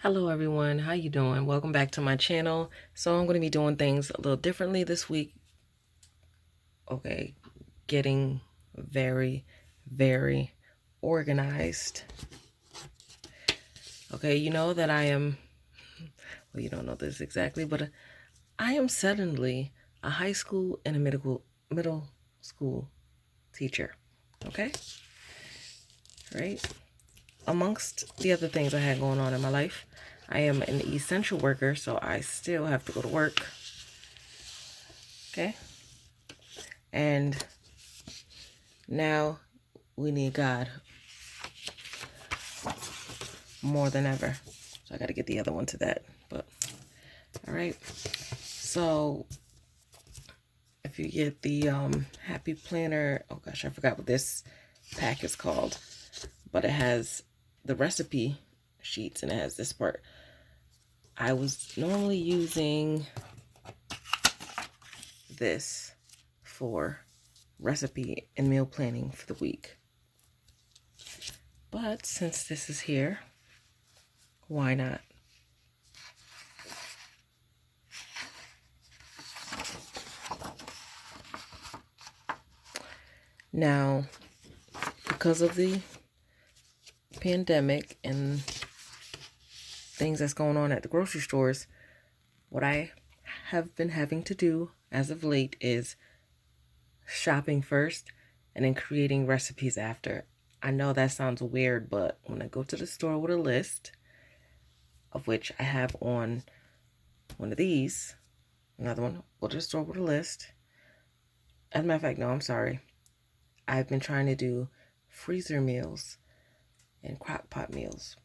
Hello everyone, how you doing? Welcome back to my channel. So I'm going to be doing things a little differently this week. Okay, getting very organized. Okay, you know that I am, well, you don't know this exactly, but I am suddenly a high school and a middle school teacher. Okay, right? Amongst the other things I had going on in my life, I am an essential worker, so I still have to go to work. Okay, and now we need God more than ever. So I got to get the other one to that. But all right. So if you get the Happy Planner, oh gosh, I forgot what this pack is called, but it has the recipe sheets and it has this part. I was normally using this for recipe and meal planning for the week. But since this is here, why not? Now, because of the pandemic and things that's going on at the grocery stores, what I have been having to do as of late is shopping first and then creating recipes after. I know that sounds weird, but when I go to the store with a list, of which I have on one of these, another one, go to the store with a list. As a matter of fact, no, I'm sorry. I've been trying to do freezer meals and crock pot meals.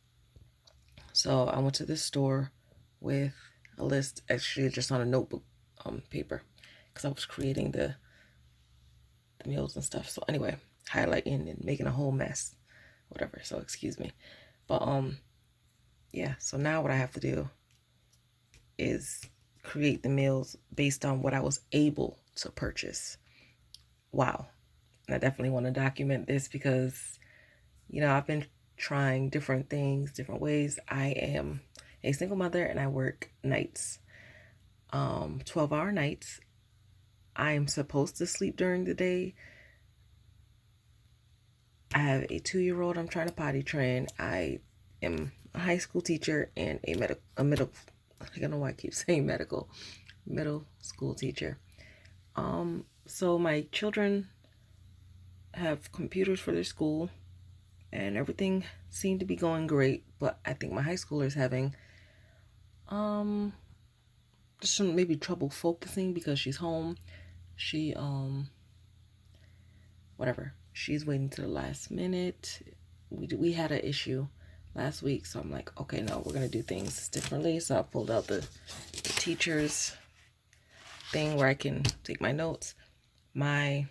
So I went to the store with a list, actually just on a notebook paper, because I was creating the meals and stuff. So anyway, highlighting and making a whole mess, whatever. So excuse me, but yeah. So now what I have to do is create the meals based on what I was able to purchase. Wow, and I definitely want to document this because I've been trying different things, different ways. I am a single mother and I work nights, 12-hour nights. I'm supposed to sleep during the day. I have a 2-year-old I'm trying to potty train. I am a high school teacher and a middle, I don't know why I keep saying middle school teacher. So my children have computers for their school and everything seemed to be going great, but I think my high schooler is having just some maybe trouble focusing because she's home. She whatever. She's waiting to the last minute. We had an issue last week, so I'm like, okay, no, we're gonna do things differently. So I pulled out the teacher's thing where I can take my notes. My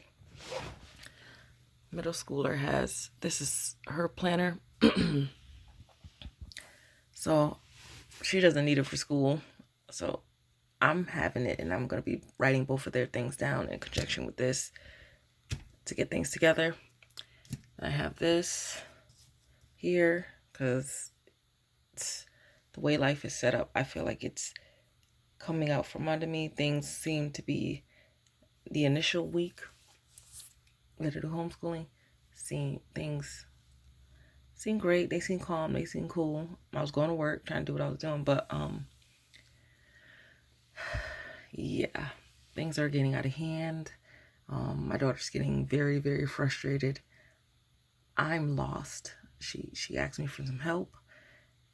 middle schooler has, this is her planner. So she doesn't need it for school. So I'm having it and I'm going to be writing both of their things down in conjunction with this to get things together. I have this here because the way life is set up, I feel like it's coming out from under me. Things seem to be, the initial week that I do homeschooling, things seem great. They seem calm. They seem cool. I was going to work trying to do what I was doing, but yeah, things are getting out of hand. My daughter's getting very frustrated. I'm lost. She asked me for some help,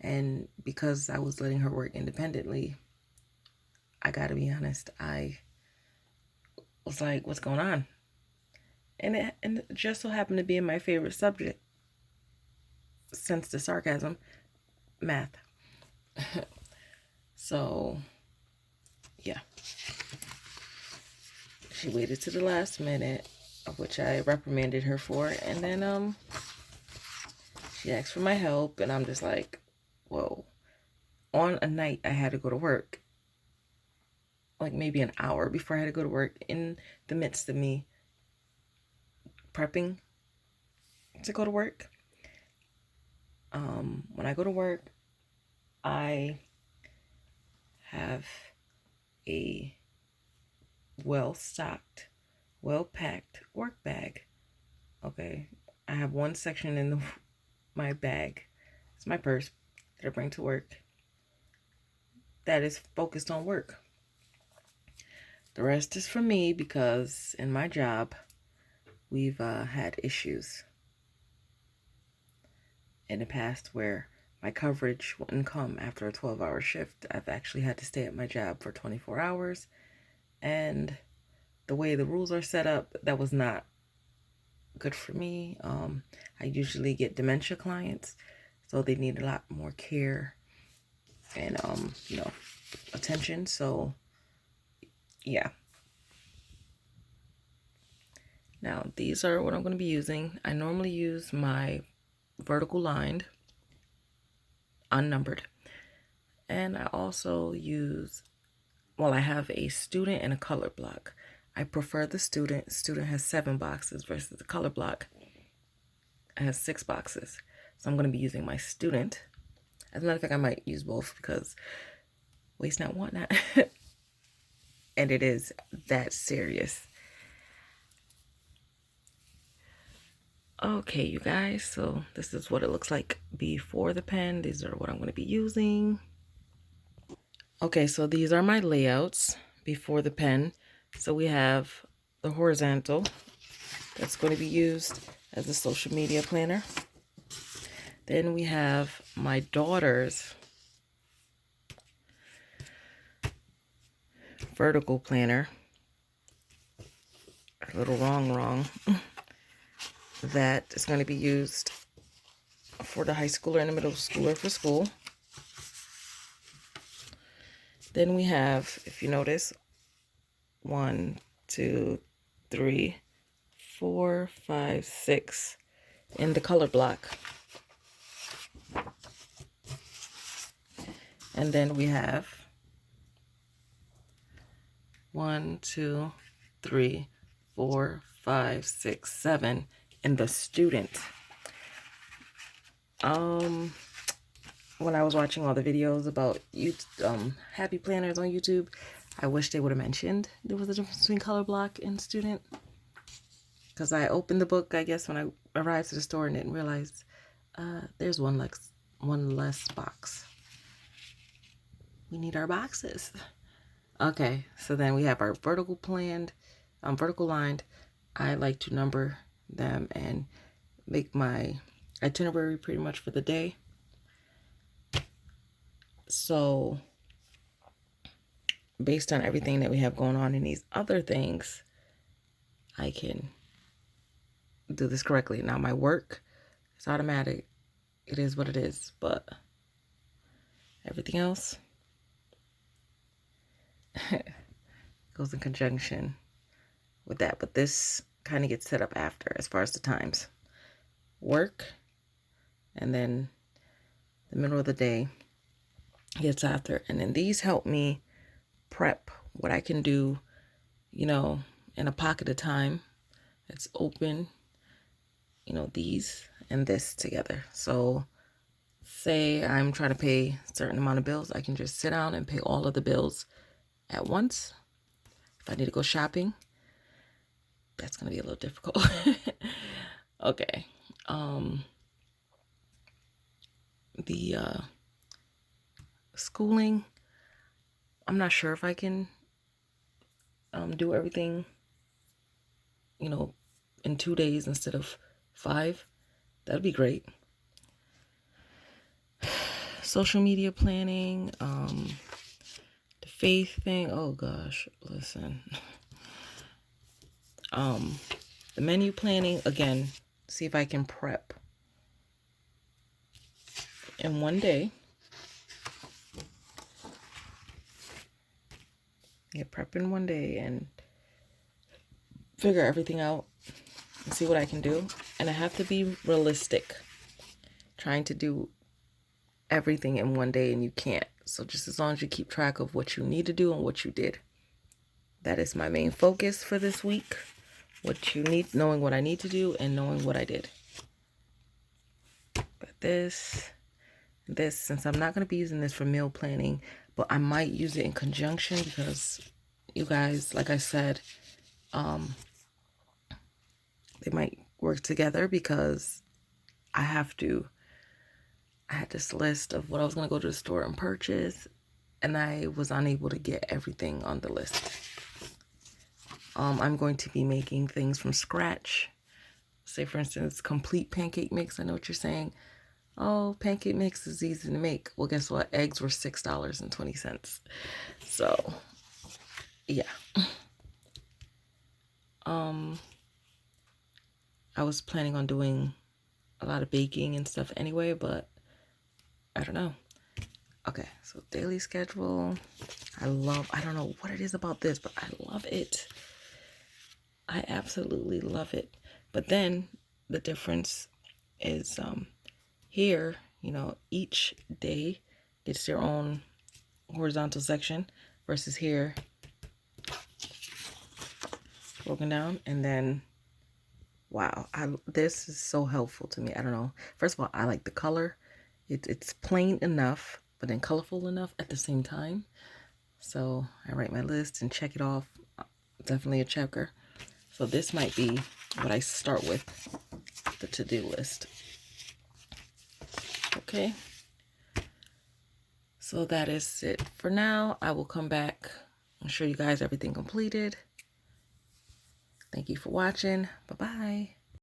and because I was letting her work independently, I gotta be honest, I was like, what's going on? And it just so happened to be in my favorite subject, since the sarcasm, math. So yeah, she waited to the last minute, of which I reprimanded her for, and then she asked for my help, and I'm just like, whoa. On a night I had to go to work, like maybe an hour before I had to go to work, in the midst of me prepping to go to work. When I go to work, I have a well-stocked, well-packed work bag. Okay, I have one section in my bag. It's my purse that I bring to work that is focused on work. The rest is for me because in my job, we've had issues in the past where my coverage wouldn't come after a 12-hour shift. I've actually had to stay at my job for 24 hours. And the way the rules are set up, that was not good for me. I usually get dementia clients, so they need a lot more care and, attention. So, yeah. Now, these are what I'm going to be using. I normally use my vertical lined, unnumbered. And I also use, well, I have a student and a color block. I prefer the student. Student has 7 boxes versus the color block has 6 boxes. So I'm going to be using my student. As a matter of fact, I might use both because waste not, want not. And it is that serious. Okay, you guys, so this is what it looks like before the pen. These are what I'm going to be using. Okay, so these are my layouts before the pen. So we have the horizontal that's going to be used as a social media planner. Then we have my daughter's vertical planner. A little wrong. That is going to be used for the high schooler and the middle schooler for school. Then we have, if you notice, 1, 2, 3, 4, 5, 6 in the color block. And then we have 1, 2, 3, 4, 5, 6, 7 in the student. When I was watching all the videos about happy planners on YouTube, I wish they would have mentioned there was a difference between color block and student. Because I opened the book, I guess, when I arrived to the store and didn't realize there's one less box. We need our boxes. Okay, so then we have our vertical lined. I like to number them and make my itinerary pretty much for the day. So based on everything that we have going on in these other things, I can do this correctly. Now my work is automatic. It is what it is, but everything else goes in conjunction with that. But this kind of gets set up after as far as the times. Work, and then the middle of the day gets after. And then these help me prep what I can do, in a pocket of time that's open, these and this together. So say I'm trying to pay a certain amount of bills, I can just sit down and pay all of the bills at once. If I need to go shopping, that's going to be a little difficult. Okay. The schooling, I'm not sure if I can do everything, in 2 days instead of 5. That'd be great. Social media planning, the faith thing. Oh gosh, listen. The menu planning, again, see if I can prep in 1 day. Prep in 1 day and figure everything out and see what I can do. And I have to be realistic. Trying to do everything in 1 day, and you can't. So just as long as you keep track of what you need to do and what you did. That is my main focus for this week. What you need, knowing what I need to do and knowing what I did. But this, this, since I'm not going to be using this for meal planning, but I might use it in conjunction because you guys, like I said, they might work together because I had this list of what I was going to go to the store and purchase, and I was unable to get everything on the list. I'm going to be making things from scratch. Say, for instance, complete pancake mix. I know what you're saying. Oh, pancake mix is easy to make. Well, guess what? Eggs were $6.20. So, yeah. I was planning on doing a lot of baking and stuff anyway, but I don't know. Okay, so daily schedule. I don't know what it is about this, but I love it. I absolutely love it. But then the difference is here, you know, each day gets their own horizontal section versus here broken down. And then, wow, this is so helpful to me. I don't know. First of all, I like the color. It's plain enough, but then colorful enough at the same time. So I write my list and check it off. Definitely a checker. So this might be what I start with, the to-do list. Okay. So that is it for now. I will come back and show you guys everything completed. Thank you for watching. Bye-bye.